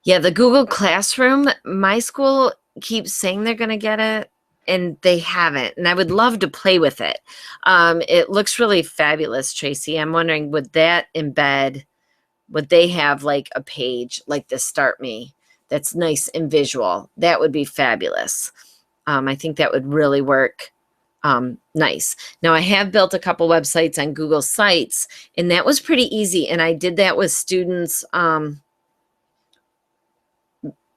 Yeah, the Google Classroom, my school keeps saying they're going to get it, and they haven't. And I would love to play with it. It looks really fabulous, Tracy. I'm wondering, would that embed, would they have like a page like the Start Me that's nice and visual? That would be fabulous. I think that would really work nice. Now I have built a couple websites on Google Sites, and that was pretty easy. And I did that with students,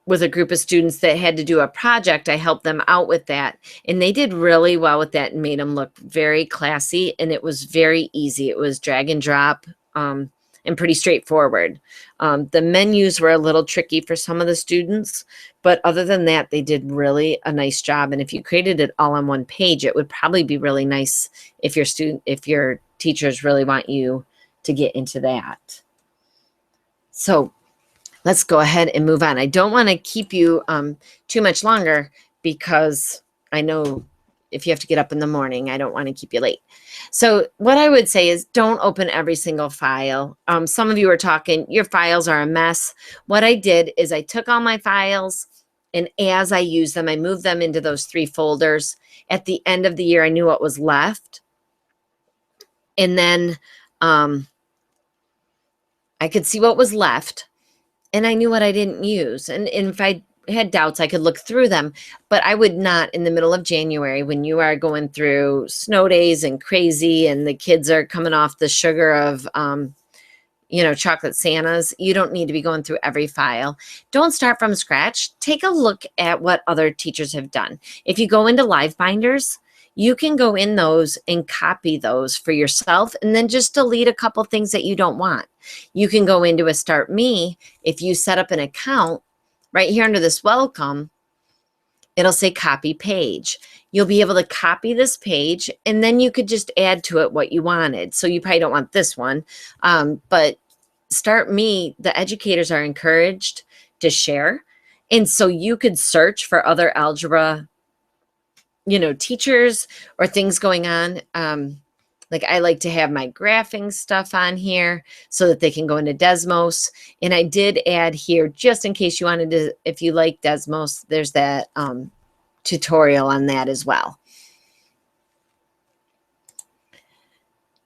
with a group of students that had to do a project. I helped them out with that, and they did really well with that and made them look very classy. And it was very easy. It was drag and drop, and pretty straightforward. The menus were a little tricky for some of the students, but other than that, they did really a nice job. And if you created it all on one page, it would probably be really nice if your teachers really want you to get into that. So let's go ahead and move on. I don't want to keep you too much longer, because I know if you have to get up in the morning, I don't want to keep you late. So what I would say is, don't open every single file. Some of you are talking, your files are a mess. What I did is I took all my files, and as I use them, I moved them into those 3 folders. At the end of the year, I knew what was left. And then I could see what was left, and I knew what I didn't use. And if I had doubts, I could look through them, but I would not in the middle of January, when you are going through snow days and crazy, and the kids are coming off the sugar of, chocolate Santas. You don't need to be going through every file. Don't start from scratch. Take a look at what other teachers have done. If you go into Live Binders, you can go in those and copy those for yourself, and then just delete a couple things that you don't want. You can go into a Start Me. If you set up an account, right here under this welcome, it'll say copy page. You'll be able to copy this page, and then you could just add to it what you wanted. So you probably don't want this one, but Start Me, the educators are encouraged to share. And so you could search for other algebra, teachers or things going on. Like I like to have my graphing stuff on here so that they can go into Desmos. And I did add here, just in case you wanted to, if you like Desmos, there's that tutorial on that as well.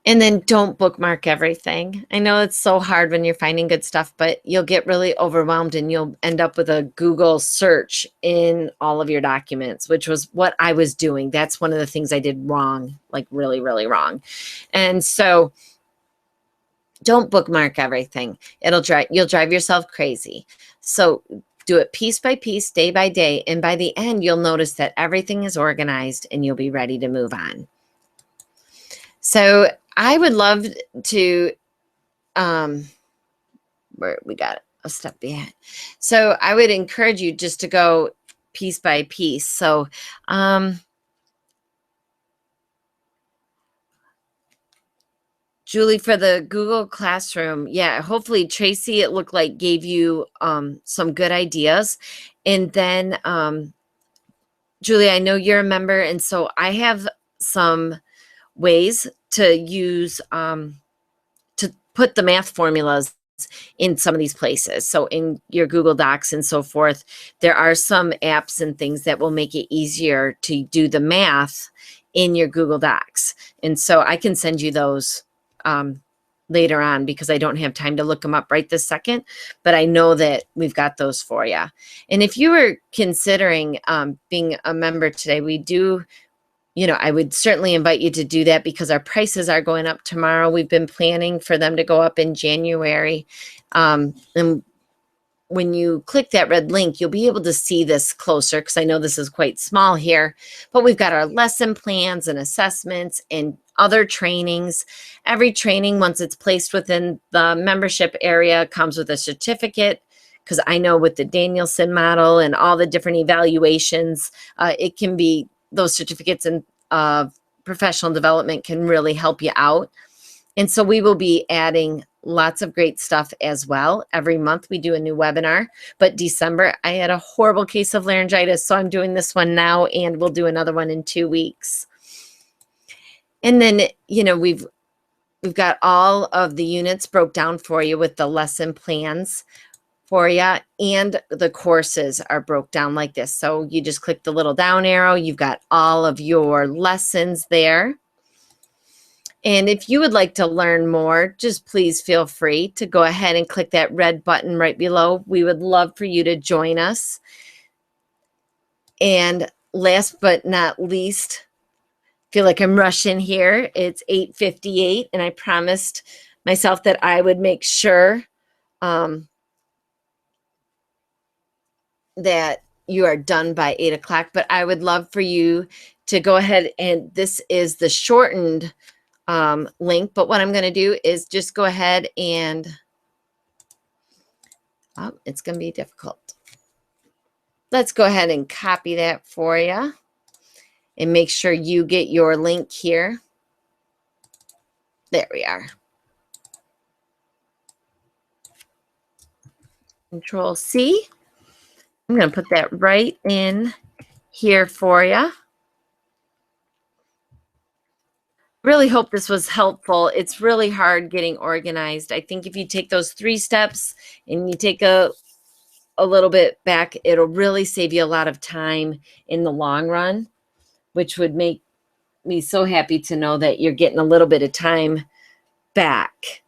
And then don't bookmark everything. I know it's so hard when you're finding good stuff, but you'll get really overwhelmed and you'll end up with a Google search in all of your documents, which was what I was doing. That's one of the things I did wrong, like really, really wrong. And so don't bookmark everything. You'll drive yourself crazy. So do it piece by piece, day by day. And by the end, you'll notice that everything is organized and you'll be ready to move on. So I would love to, where we got a step behind. So I would encourage you just to go piece by piece. So, Julie, for the Google Classroom, yeah, hopefully Tracy, it looked like, gave you some good ideas. And then, Julie, I know you're a member, and so I have some ways to use, to put the math formulas in some of these places. So in your Google Docs and so forth, there are some apps and things that will make it easier to do the math in your Google Docs. And so I can send you those later on, because I don't have time to look them up right this second, but I know that we've got those for you. And if you were considering being a member today, we do, I would certainly invite you to do that, because our prices are going up tomorrow. We've been planning for them to go up in January. And when you click that red link, you'll be able to see this closer, because I know this is quite small here, but we've got our lesson plans and assessments and other trainings. Every training, once it's placed within the membership area, comes with a certificate, because I know with the Danielson model and all the different evaluations, it can be, those certificates and professional development can really help you out. And so we will be adding lots of great stuff as well. Every month we do a new webinar, but December, I had a horrible case of laryngitis, so I'm doing this one now, and we'll do another one in 2 weeks. And then, we've got all of the units broke down for you with the lesson plans for you, and the courses are broke down like this. So you just click the little down arrow, you've got all of your lessons there. And if you would like to learn more, just please feel free to go ahead and click that red button right below. We would love for you to join us. And last but not least, Feel like I'm rushing here. It's 8:58, and I promised myself that I would make sure that you are done by 8 o'clock. But I would love for you to go ahead, and this is the shortened link. But what I'm going to do is just go ahead and it's going to be difficult. Let's go ahead and copy that for you and make sure you get your link here. There we are. Control C. I'm going to put that right in here for you. Really hope this was helpful. It's really hard getting organized. I think if you take those 3 steps and you take a little bit back, it'll really save you a lot of time in the long run, which would make me so happy to know that you're getting a little bit of time back.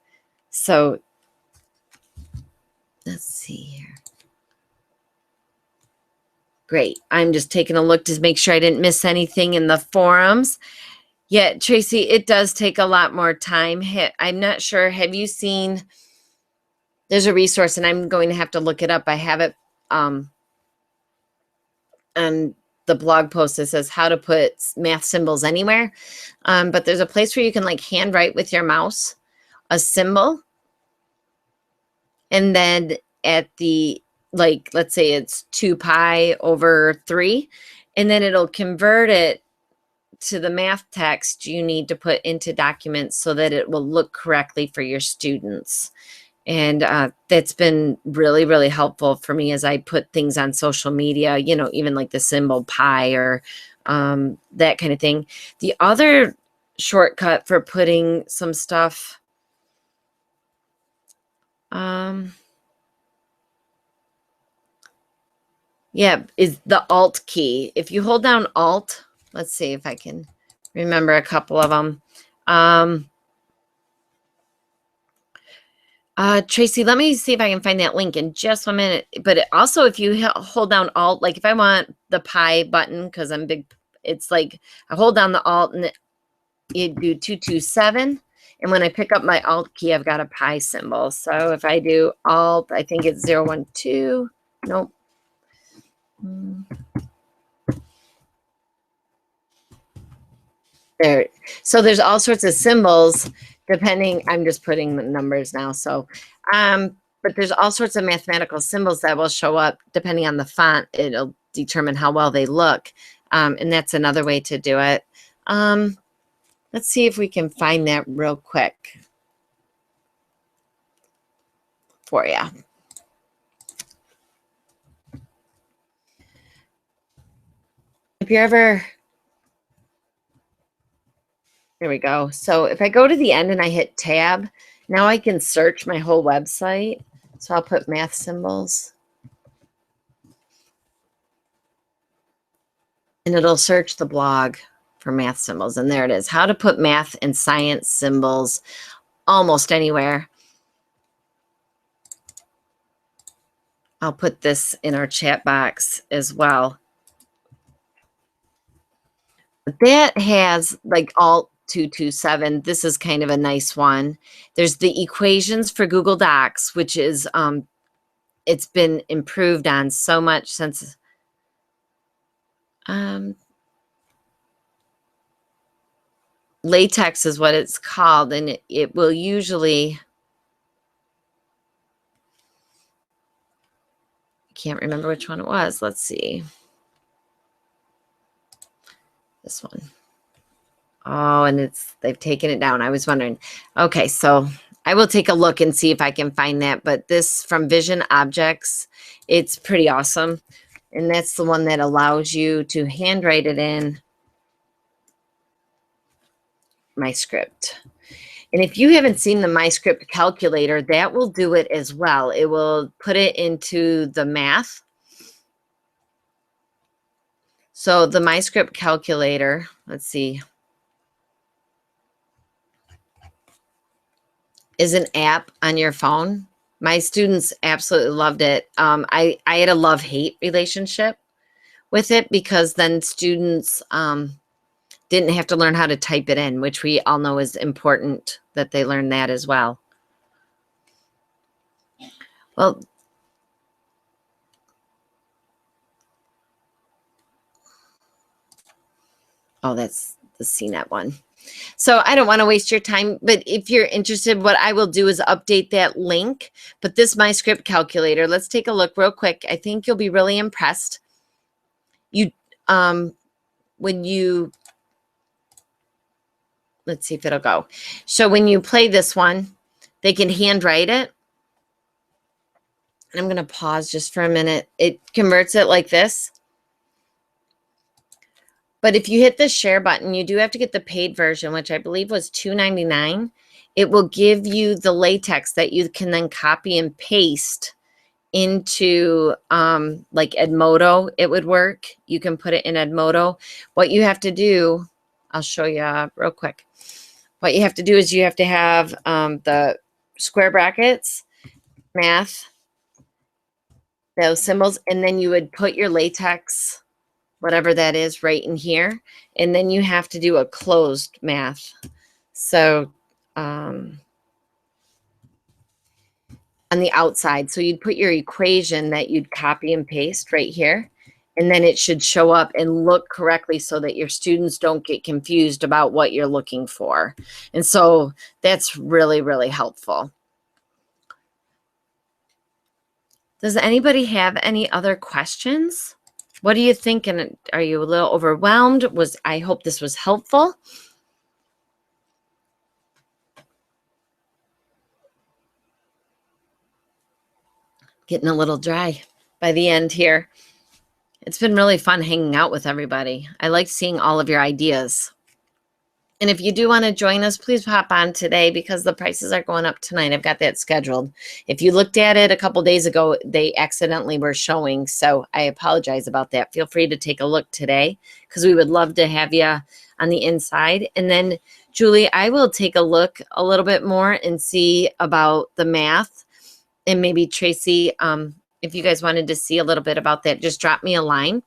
So let's see here. Great. I'm just taking a look to make sure I didn't miss anything in the forums. Yeah, Tracy, it does take a lot more time. I'm not sure. Have you seen, there's a resource, and I'm going to have to look it up. I have it on the blog post that says how to put math symbols anywhere. But there's a place where you can like handwrite with your mouse a symbol. And then at the, like, let's say it's 2 pi over 3, and then it'll convert it to the math text you need to put into documents so that it will look correctly for your students. And that's been really, really helpful for me as I put things on social media, you know, even like the symbol pi or that kind of thing. The other shortcut for putting some stuff, yeah, is the Alt key. If you hold down Alt, let's see if I can remember a couple of them. Tracy, let me see if I can find that link in just 1 minute. But also, if you hold down Alt, like if I want the pi button, because I'm big, it's like I hold down the Alt and you do 227. And when I pick up my Alt key, I've got a pi symbol. So if I do Alt, I think it's 012. Nope. There. So there's all sorts of symbols depending. I'm just putting the numbers now. So, but there's all sorts of mathematical symbols that will show up depending on the font. It'll determine how well they look. And that's another way to do it. Let's see if we can find that real quick for you. If you're ever, there we go. So if I go to the end and I hit tab, now I can search my whole website. So I'll put math symbols. And it'll search the blog for math symbols. And there it is. How to put math and science symbols almost anywhere. I'll put this in our chat box as well. But that has like Alt 227. This is kind of a nice one. There's the equations for Google Docs, which is it's been improved on so much since LaTeX is what it's called, and it will usually, I can't remember which one it was. Let's see. This one. Oh, and they've taken it down. I was wondering. Okay, so I will take a look and see if I can find that. But this from Vision Objects, it's pretty awesome. And that's the one that allows you to handwrite it in my script. And if you haven't seen the My Script calculator, that will do it as well. It will put it into the math. So the My Script calculator, let's see, is an app on your phone. My students absolutely loved it. I had a love-hate relationship with it because then students, didn't have to learn how to type it in, which we all know is important that they learn that as well. Well, oh, that's the CNET one. So I don't want to waste your time, but if you're interested, what I will do is update that link. But this My Script calculator, let's take a look real quick. I think you'll be really impressed. When you, let's see if it'll go. So when you play this one, they can handwrite it. And I'm going to pause just for a minute. It converts it like this. But if you hit the share button, you do have to get the paid version, which I believe was $2.99. It will give you the latex that you can then copy and paste into like Edmodo. It would work. You can put it in Edmodo. What you have to do, I'll show you real quick. What you have to do is you have to have the square brackets, math, those symbols, and then you would put your latex, whatever that is, right in here. And then you have to do a closed math. So on the outside. So you'd put your equation that you'd copy and paste right here. And then it should show up and look correctly so that your students don't get confused about what you're looking for. And so that's really, really helpful. Does anybody have any other questions? What do you think? And are you a little overwhelmed? I hope this was helpful. Getting a little dry by the end here. It's been really fun hanging out with everybody. I like seeing all of your ideas. And if you do want to join us, please hop on today because the prices are going up tonight. I've got that scheduled. If you looked at it a couple days ago, they accidentally were showing. So I apologize about that. Feel free to take a look today because we would love to have you on the inside. And then, Julie, I will take a look a little bit more and see about the math. And maybe Tracy, if you guys wanted to see a little bit about that, just drop me a line.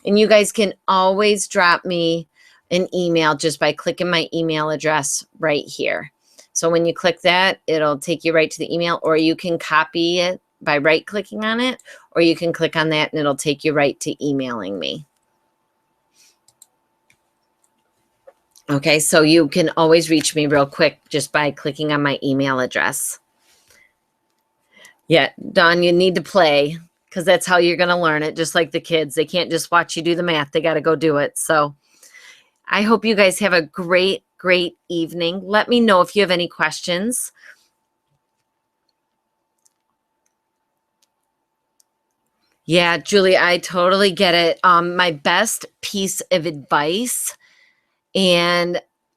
And you guys can always drop me an email just by clicking my email address right here. So when you click that, it'll take you right to the email, or you can copy it by right clicking on it, or you can click on that and it'll take you right to emailing me. Okay, so you can always reach me real quick just by clicking on my email address. Yeah, Dawn, you need to play because that's how you're going to learn it, just like the kids. They can't just watch you do the math. They got to go do it. So I hope you guys have a great, great evening. Let me know if you have any questions. Yeah, Julie, I totally get it. My best piece of advice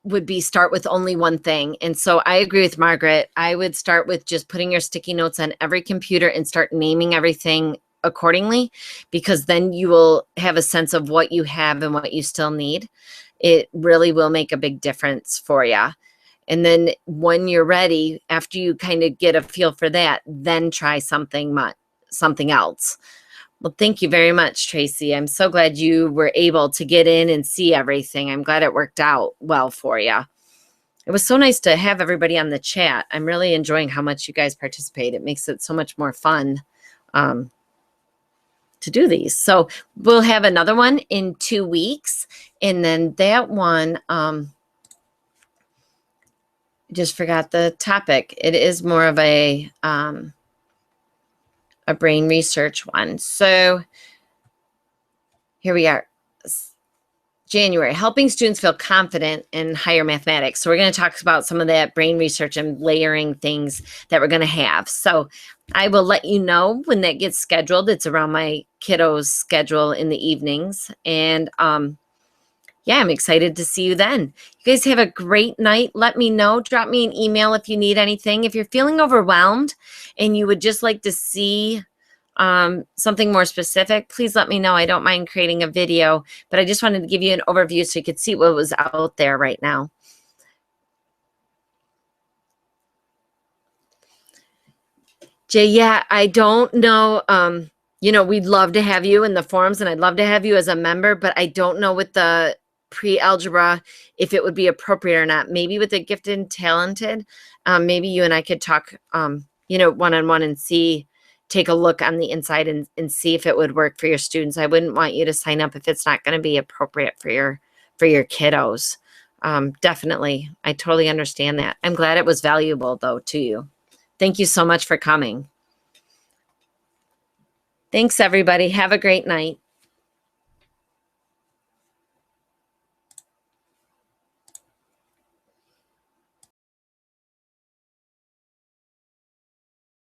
would be start with only one thing. And so I agree with Margaret. I would start with just putting your sticky notes on every computer and start naming everything accordingly, because then you will have a sense of what you have and what you still need. It really will make a big difference for you. And then when you're ready, after you kind of get a feel for that, then try something else. Well, thank you very much, Tracy. I'm so glad you were able to get in and see everything. I'm glad it worked out well for you. It was so nice to have everybody on the chat. I'm really enjoying how much you guys participate. It makes it so much more fun to do these. So we'll have another one in 2 weeks. And then that one, just forgot the topic. It is more of a brain research one. So here we are. January, helping students feel confident in higher mathematics. So we're going to talk about some of that brain research and layering things that we're going to have. So I will let you know when that gets scheduled. It's around my kiddos' schedule in the evenings. And yeah, I'm excited to see you then. You guys have a great night. Let me know. Drop me an email if you need anything. If you're feeling overwhelmed and you would just like to see something more specific, please let me know. I don't mind creating a video, but I just wanted to give you an overview so you could see what was out there right now. Jay, yeah, I don't know. You know, we'd love to have you in the forums and I'd love to have you as a member, but I don't know what the pre-algebra, if it would be appropriate or not. Maybe with the gifted and talented, maybe you and I could talk, one-on-one and take a look on the inside and see if it would work for your students. I wouldn't want you to sign up if it's not going to be appropriate for your kiddos. Definitely. I totally understand that. I'm glad it was valuable though to you. Thank you so much for coming. Thanks everybody. Have a great night.